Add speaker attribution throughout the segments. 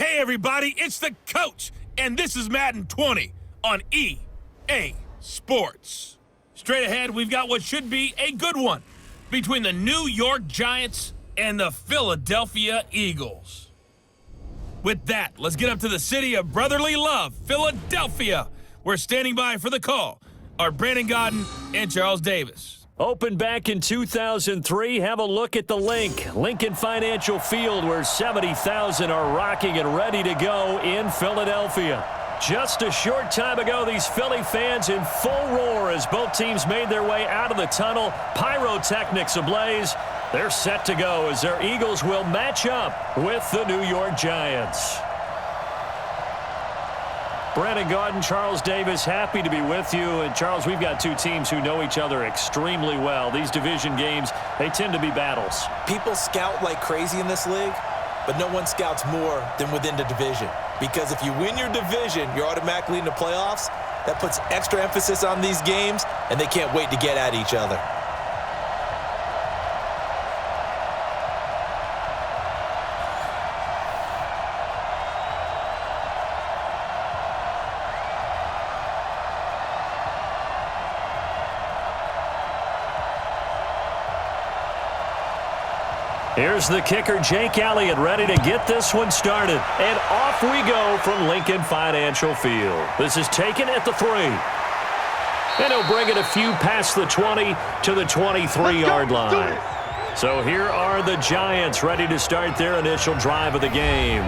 Speaker 1: Hey everybody, it's the coach, and this is Madden 20 on EA Sports. Straight ahead, we've got what should be a good one between the New York Giants and the Philadelphia Eagles. With that, let's get up to the city of brotherly love, Philadelphia. We're standing by for the call are Brandon Godden and Charles Davis.
Speaker 2: Opened back in 2003, have a look at the Lincoln Financial Field, where 70,000 are rocking and ready to go in Philadelphia. Just a short time ago, these Philly fans in full roar as both teams made their way out of the tunnel. Pyrotechnics ablaze. They're set to go as their Eagles will match up with the New York Giants. Brandon Godden, Charles Davis, happy to be with you. And, Charles, we've got two teams who know each other extremely well. These division games, they tend to be battles.
Speaker 3: People scout like crazy in this league, but no one scouts more than within the division. Because if you win your division, you're automatically in the playoffs. That puts extra emphasis on these games, and they can't wait to get at each other.
Speaker 2: Here's the kicker, Jake Elliott, ready to get this one started. And off we go from Lincoln Financial Field. This is taken at the 3. And he'll bring it a few past the 20 to the 23-yard line. So here are the Giants ready to start their initial drive of the game.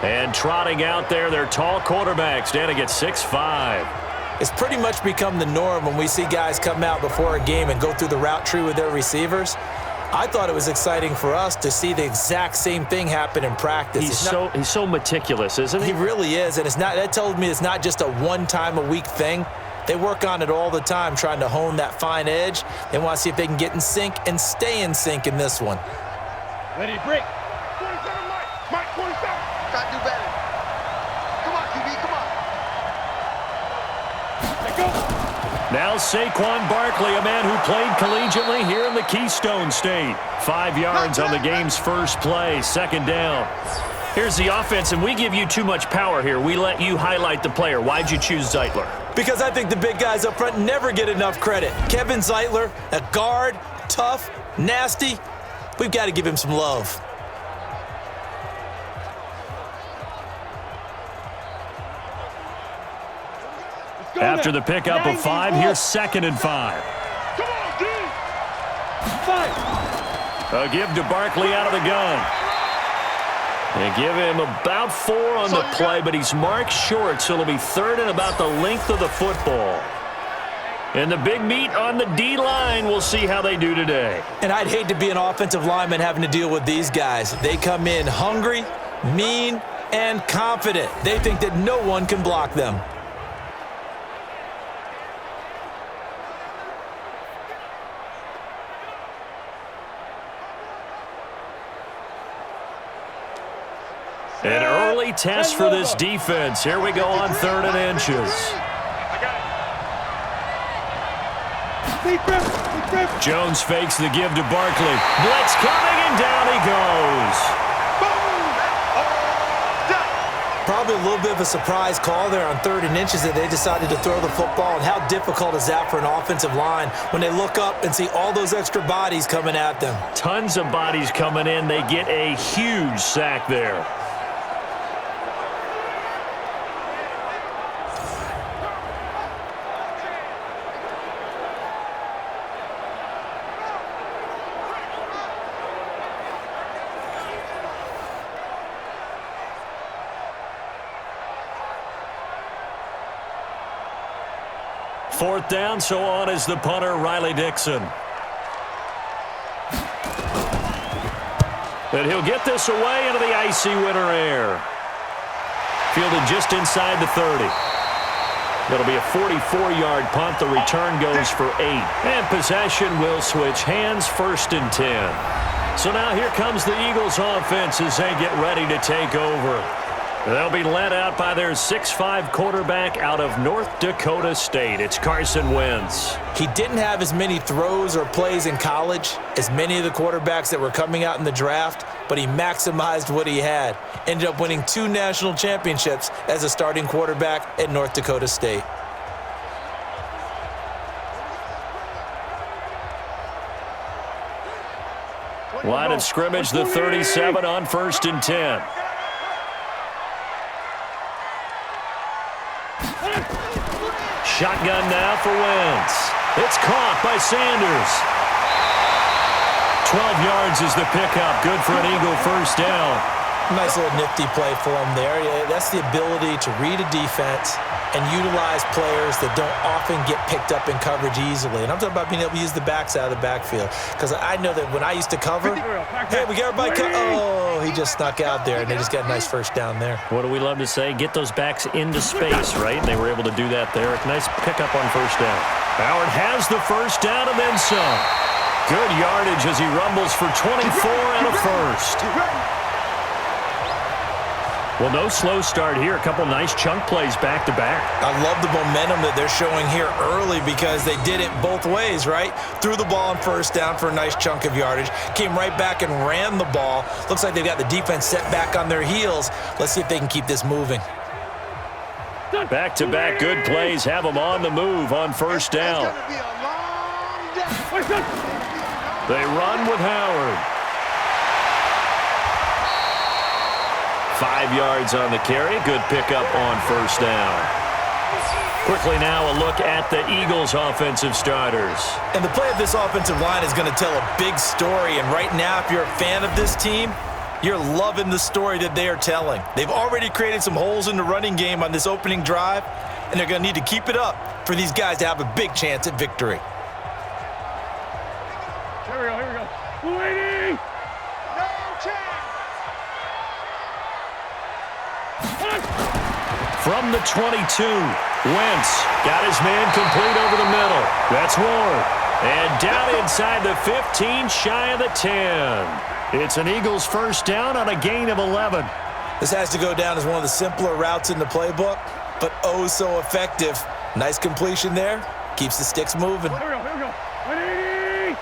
Speaker 2: And trotting out there, their tall quarterback standing at 6'5".
Speaker 3: It's pretty much become the norm when we see guys come out before a game and go through the route tree with their receivers. I thought it was exciting for us to see the exact same thing happen in practice.
Speaker 2: He's so meticulous, isn't he?
Speaker 3: He really is, and that tells me it's not just a one-time-a-week thing. They work on it all the time, trying to hone that fine edge. They want to see if they can get in sync and stay in sync in this one.
Speaker 4: Ready to break. 27, Mike 27. Got to do better. Come on, QB, come on. Let go.
Speaker 2: Now Saquon Barkley, a man who played collegiately here in the Keystone State. 5 yards on the game's first play, second down. Here's the offense, and we give you too much power here. We let you highlight the player. Why'd you choose Zeitler?
Speaker 3: Because I think the big guys up front never get enough credit. Kevin Zeitler, a guard, tough, nasty. We've got to give him some love.
Speaker 2: After the pickup of 5, here's 2nd and 5.
Speaker 4: Come on, D. 5.
Speaker 2: A give to Barkley out of the gun. They give him about 4 on the play, but he's marked short, so it'll be 3rd and about the length of the football. And the big meat on the D-line, we'll see how they do today.
Speaker 3: And I'd hate to be an offensive lineman having to deal with these guys. They come in hungry, mean, and confident. They think that no one can block them.
Speaker 2: An early test for this defense. Here we go on 3rd and inches. Jones fakes the give to Barkley. Blitz coming, and down he goes.
Speaker 3: Probably a little bit of a surprise call there on 3rd and inches that they decided to throw the football. And how difficult is that for an offensive line when they look up and see all those extra bodies coming at them?
Speaker 2: Tons of bodies coming in. They get a huge sack there. Fourth down, so on is the punter, Riley Dixon. And he'll get this away into the icy winter air. Fielded just inside the 30. It'll be a 44-yard punt. The return goes for 8. And possession will switch hands, 1st and 10. So now here comes the Eagles offense as they get ready to take over. They'll be led out by their 6'5" quarterback out of North Dakota State. It's Carson Wentz.
Speaker 3: He didn't have as many throws or plays in college as many of the quarterbacks that were coming out in the draft, but he maximized what he had. Ended up winning 2 national championships as a starting quarterback at North Dakota State.
Speaker 2: Line of scrimmage, the 37 on 1st and 10. Shotgun now for Wentz. It's caught by Sanders. 12 yards is the pickup. Good for an Eagle first down.
Speaker 3: Nice little nifty play for him there. Yeah, that's the ability to read a defense and utilize players that don't often get picked up in coverage easily. And I'm talking about being able to use the backs out of the backfield. Because I know that when I used to cover, hey, we got everybody oh, he just snuck out there, and they just got a nice first down there.
Speaker 2: What do we love to say? Get those backs into space, right? And they were able to do that there. Nice pickup on first down. Howard has the first down and then some. Good yardage as he rumbles for 24 and a first. Well, no slow start here. A couple nice chunk plays back-to-back.
Speaker 3: I love the momentum that they're showing here early because they did it both ways, right? Threw the ball on first down for a nice chunk of yardage. Came right back and ran the ball. Looks like they've got the defense set back on their heels. Let's see if they can keep this moving.
Speaker 2: Back-to-back good plays have them on the move on first down. They run with Howard. 5 yards on the carry. Good pickup on first down. Quickly now a look at the Eagles' offensive starters.
Speaker 3: And the play of this offensive line is going to tell a big story. And right now, if you're a fan of this team, you're loving the story that they are telling. They've already created some holes in the running game on this opening drive, and they're going to need to keep it up for these guys to have a big chance at victory.
Speaker 4: Here we go. Waiting! No chance!
Speaker 2: From the 22, Wentz got his man complete over the middle. That's Ward. And down inside the 15, shy of the 10. It's an Eagles first down on a gain of 11.
Speaker 3: This has to go down as one of the simpler routes in the playbook, but oh so effective. Nice completion there. Keeps the sticks moving.
Speaker 4: Here we go. Ready?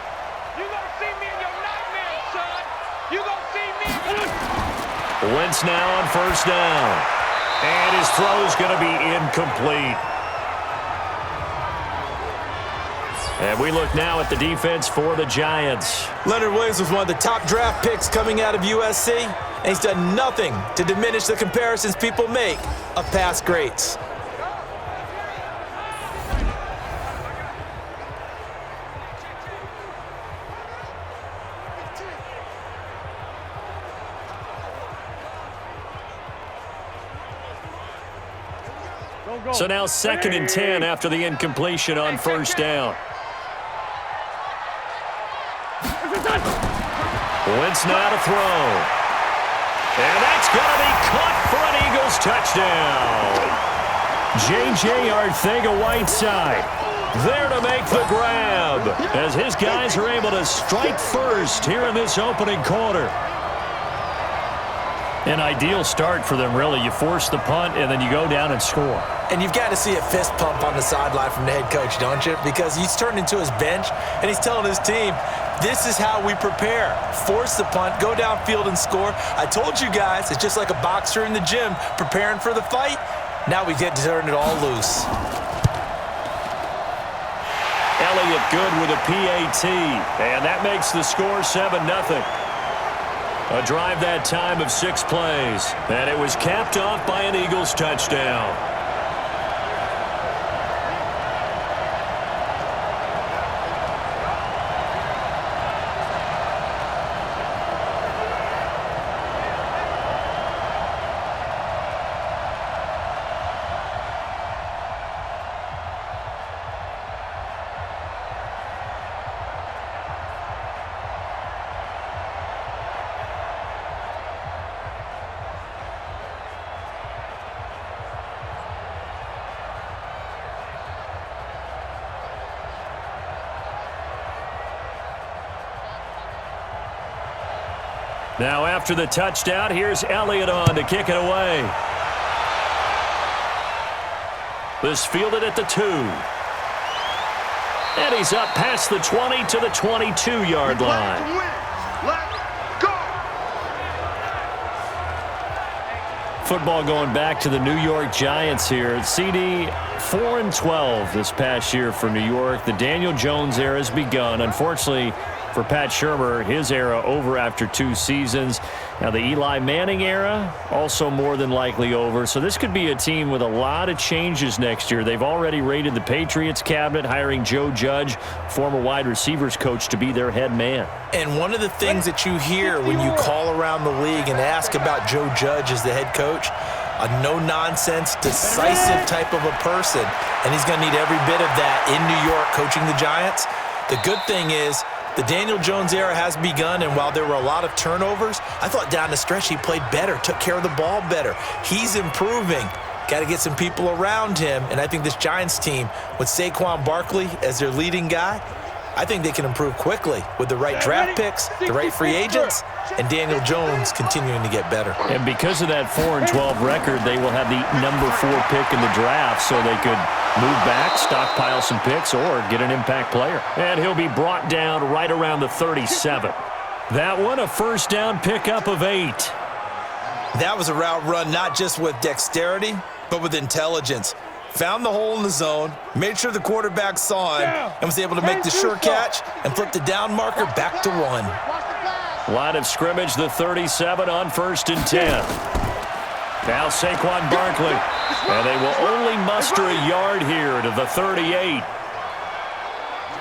Speaker 4: You gonna see me in your nightmares, son. You gonna see me.
Speaker 2: Wentz now on first down. And his throw's going to be incomplete. And we look now at the defense for the Giants.
Speaker 3: Leonard Williams was one of the top draft picks coming out of USC, and he's done nothing to diminish the comparisons people make of past greats.
Speaker 2: So now 2nd and 10 after the incompletion on first down. Wentz now to throw. And that's going to be caught for an Eagles touchdown. J.J. Arcega-Whiteside there to make the grab as his guys are able to strike first here in this opening quarter. An ideal start for them, really. You force the punt, and then you go down and score.
Speaker 3: And you've got to see a fist pump on the sideline from the head coach, don't you? Because he's turned into his bench, and he's telling his team, this is how we prepare. Force the punt, go downfield and score. I told you guys, it's just like a boxer in the gym preparing for the fight. Now we get to turn it all loose.
Speaker 2: Elliott good with a PAT, and that makes the score 7-0. A drive that time of 6 plays, and it was capped off by an Eagles touchdown. Now after the touchdown, here's Elliott on to kick it away. This fielded at the 2. And he's up past the 20 to the 22-yard line. Football going back to the New York Giants here. CD 4-12 this past year for New York. The Daniel Jones era has begun. Unfortunately for Pat Shurmur, his era over after 2 seasons. Now the Eli Manning era also more than likely over. So this could be a team with a lot of changes next year. They've already raided the Patriots cabinet, hiring Joe Judge, former wide receivers coach, to be their head man.
Speaker 3: And one of the things that you hear when you call around the league and ask about Joe Judge as the head coach, a no-nonsense, decisive type of a person. And he's going to need every bit of that in New York coaching the Giants. The good thing is the Daniel Jones era has begun, and while there were a lot of turnovers, I thought down the stretch he played better, took care of the ball better. He's improving. Got to get some people around him, and I think this Giants team, with Saquon Barkley as their leading guy, I think they can improve quickly with the right draft picks, the right free agents, and Daniel Jones continuing to get better.
Speaker 2: And because of that 4-12 record, they will have the number 4 pick in the draft, so they could move back, stockpile some picks, or get an impact player. And he'll be brought down right around the 37. That one, a first down pickup of 8.
Speaker 3: That was a route run not just with dexterity, but with intelligence. Found the hole in the zone, made sure the quarterback saw him, and was able to make the sure catch and flip the down marker back to 1.
Speaker 2: Line of scrimmage, the 37 on 1st and 10. Now Saquon Barkley, and they will only muster a yard here to the 38.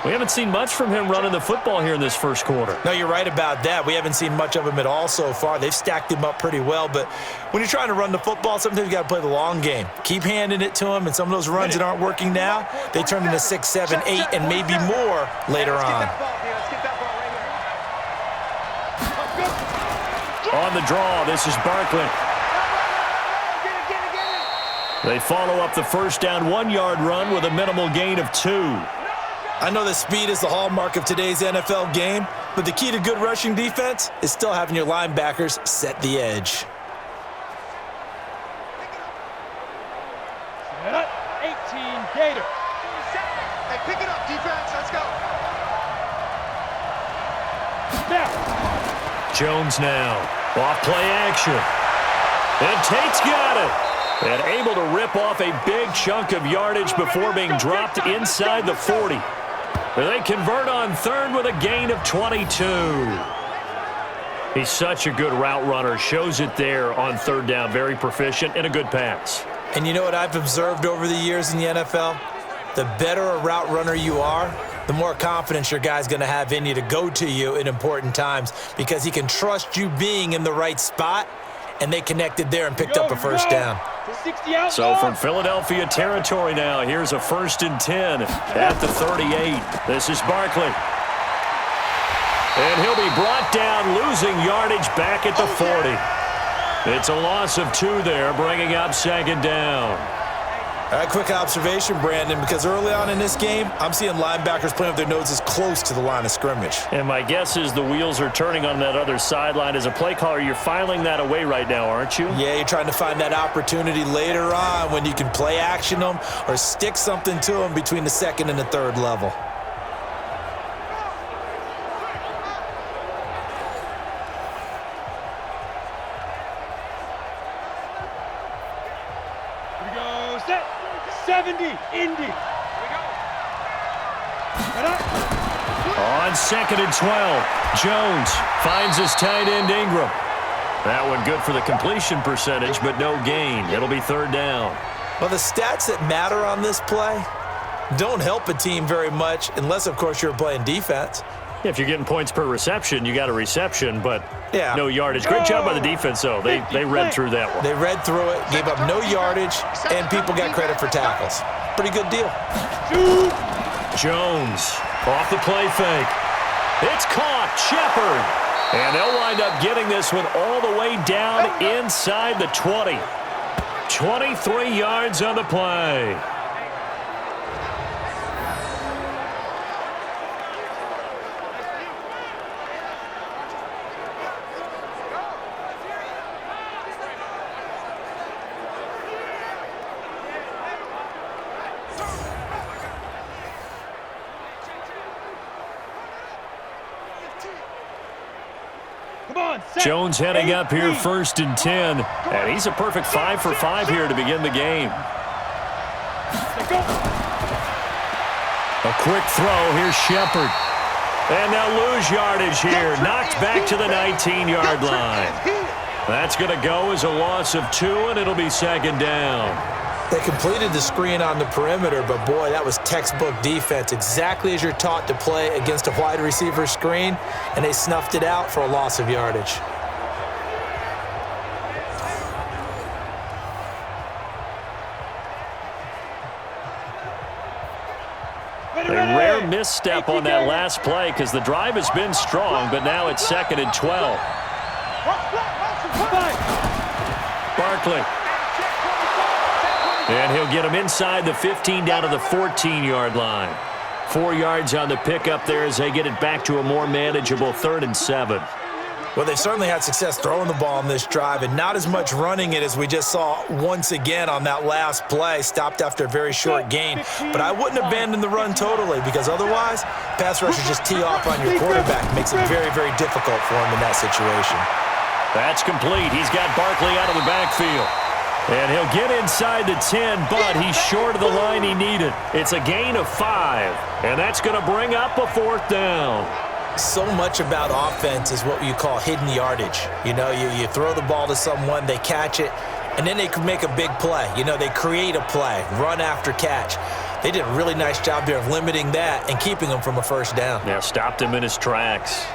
Speaker 2: We haven't seen much from him running the football here in this first quarter.
Speaker 3: No, you're right about that. We haven't seen much of him at all so far. They've stacked him up pretty well, but when you're trying to run the football, sometimes you got to play the long game. Keep handing it to him, and some of those runs that aren't working now, they turn into 6, 7, 8, and maybe more later on.
Speaker 2: On the draw, this is Barkley. They follow up the first down 1-yard run with a minimal gain of 2.
Speaker 3: I know that speed is the hallmark of today's NFL game, but the key to good rushing defense is still having your linebackers set the edge.
Speaker 4: 18 Gator. Hey, pick it up, defense. Let's go. Now.
Speaker 2: Jones now. Off play action. And Tate's got it. And able to rip off a big chunk of yardage before being dropped inside the 40. They convert on 3rd with a gain of 22. He's such a good route runner. Shows it there on 3rd down. Very proficient and a good pass.
Speaker 3: And you know what I've observed over the years in the NFL? The better a route runner you are, the more confidence your guy's going to have in you to go to you in important times because he can trust you being in the right spot, and they connected there and picked up a first down.
Speaker 2: So from Philadelphia territory now, here's a 1st and 10 at the 38. This is Barkley. And he'll be brought down, losing yardage back at the 40. It's a loss of 2 there, bringing up 2nd down.
Speaker 3: All right, quick observation, Brandon, because early on in this game, I'm seeing linebackers playing with their noses close to the line of scrimmage.
Speaker 2: And my guess is the wheels are turning on that other sideline. As a play caller, you're filing that away right now, aren't you?
Speaker 3: Yeah, you're trying to find that opportunity later on when you can play action them or stick something to them between the 2nd and the 3rd level.
Speaker 4: Here we go, set. 70, Indy. Here we go.
Speaker 2: On 2nd and 12, Jones finds his tight end Ingram. That one good for the completion percentage, but no gain. It'll be 3rd down.
Speaker 3: Well, the stats that matter on this play don't help a team very much unless, of course, you're playing defense.
Speaker 2: Yeah, if you're getting points per reception, you got a reception, but
Speaker 3: yeah,
Speaker 2: no yardage. Great job by the defense, though. They read through that one.
Speaker 3: They read through it, gave up no yardage, and people got credit for tackles. Pretty good deal.
Speaker 2: Jones off the play fake. It's caught. Shepard. And they'll wind up getting this one all the way down inside the 20. 23 yards on the play.
Speaker 4: Come on.
Speaker 2: Jones heading up here, 1st and 10. And he's a perfect 5 for 5 here to begin the game. A quick throw. Here's Shepard. And they'll lose yardage here. Knocked back to the 19-yard line. That's going to go as a loss of 2, and it'll be 2nd down.
Speaker 3: They completed the screen on the perimeter, but boy, that was textbook defense. Exactly as you're taught to play against a wide receiver screen, and they snuffed it out for a loss of yardage.
Speaker 2: A rare misstep on that last play because the drive has been strong, but now it's 2nd and 12. Barkley. And he'll get him inside the 15 down to the 14-yard line. 4 yards on the pickup there as they get it back to a more manageable 3rd and 7.
Speaker 3: Well, they certainly had success throwing the ball in this drive, and not as much running it as we just saw once again on that last play. Stopped after a very short gain. But I wouldn't abandon the run totally, because otherwise, pass rushers just tee off on your quarterback. Makes it very, very difficult for him in that situation.
Speaker 2: That's complete. He's got Barkley out of the backfield. And he'll get inside the 10, but he's short of the line he needed. It's a gain of 5, and that's going to bring up a 4th down.
Speaker 3: So much about offense is what you call hidden yardage. You know, you throw the ball to someone, they catch it, and then they can make a big play. You know, they create a play, run after catch. They did a really nice job there of limiting that and keeping him from a 1st down.
Speaker 2: Now stopped him in his tracks.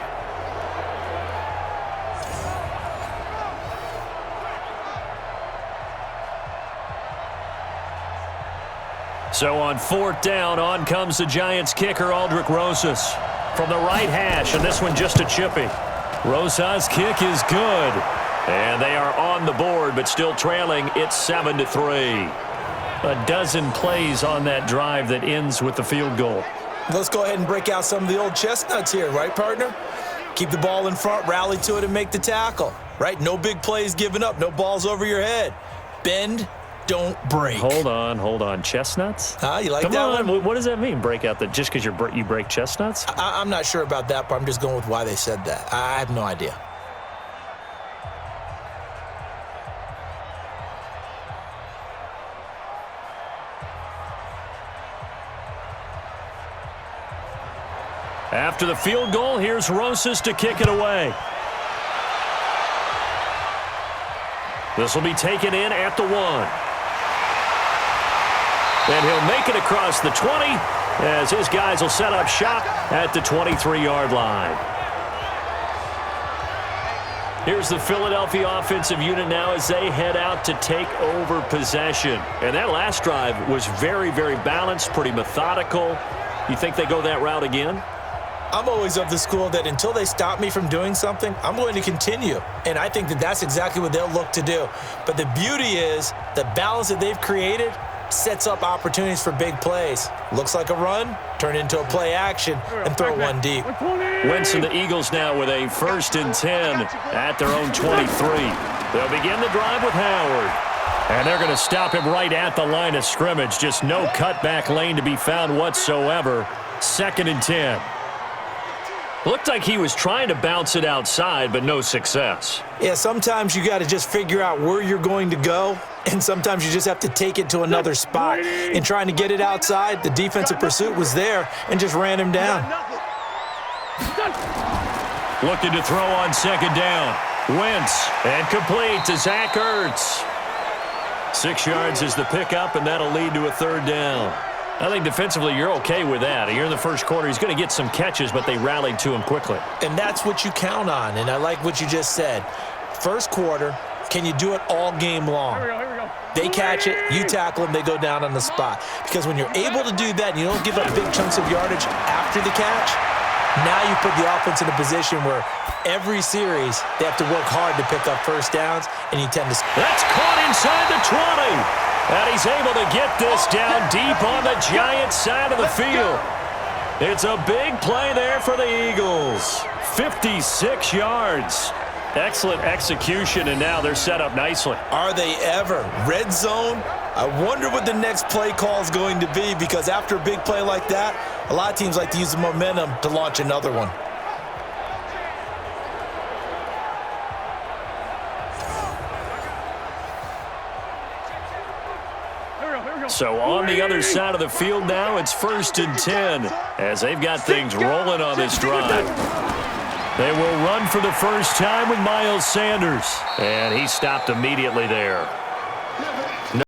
Speaker 2: So on 4th down, on comes the Giants kicker, Aldrick Rosas. From the right hash, and this one just a chippy. Rosas' kick is good. And they are on the board, but still trailing. It's 7-3. A dozen plays on that drive that ends with the field goal.
Speaker 3: Let's go ahead and break out some of the old chestnuts here, right, partner? Keep the ball in front, rally to it, and make the tackle, right? No big plays given up, no balls over your head. Bend, don't break.
Speaker 2: Hold on. Chestnuts?
Speaker 3: You like
Speaker 2: Come
Speaker 3: that
Speaker 2: on.
Speaker 3: one?
Speaker 2: What does that mean, break out? Just because you break chestnuts?
Speaker 3: I'm not sure about that, but I'm just going with why they said that. I have no idea.
Speaker 2: After the field goal, here's Rosas to kick it away. This will be taken in at the 1. And he'll make it across the 20 as his guys will set up shop at the 23-yard line. Here's the Philadelphia offensive unit now as they head out to take over possession. And that last drive was very, very balanced, pretty methodical. You think they go that route again?
Speaker 3: I'm always of the school that until they stop me from doing something, I'm going to continue. And I think that that's exactly what they'll look to do. But the beauty is the balance that they've created sets up opportunities for big plays. Looks like a run, turn into a play action, and throw one deep.
Speaker 2: Wentz and the Eagles now with a 1st and 10 at their own 23. They'll begin the drive with Howard. And they're going to stop him right at the line of scrimmage. Just no cutback lane to be found whatsoever. 2nd and 10. Looked like he was trying to bounce it outside, but no success.
Speaker 3: Yeah, sometimes you got to just figure out where you're going to go, and sometimes you just have to take it to another spot. In trying to get it outside, the defensive pursuit was there and just ran him down.
Speaker 2: Looking to throw on 2nd down. Wentz, and complete to Zach Ertz. 6 yards is the pickup, and that'll lead to a 3rd down. I think defensively you're okay with that. Here in the first quarter, he's going to get some catches, but they rallied to him quickly.
Speaker 3: And that's what you count on, and I like what you just said. First quarter, can you do it all game long?
Speaker 4: Here we go.
Speaker 3: They catch it, you tackle them, they go down on the spot. Because when you're able to do that and you don't give up big chunks of yardage after the catch, now you put the offense in a position where every series they have to work hard to pick up 1st downs, and you tend to...
Speaker 2: That's caught inside the 20. And he's able to get this down deep on the Giants side of the field. It's a big play there for the Eagles. 56 yards. Excellent execution, and now they're set up nicely.
Speaker 3: Are they ever? Red zone? I wonder what the next play call is going to be, because after a big play like that, a lot of teams like to use the momentum to launch another one.
Speaker 2: So on the other side of the field now, it's 1st and 10 as they've got things rolling on this drive. They will run for the first time with Miles Sanders, and he stopped immediately there.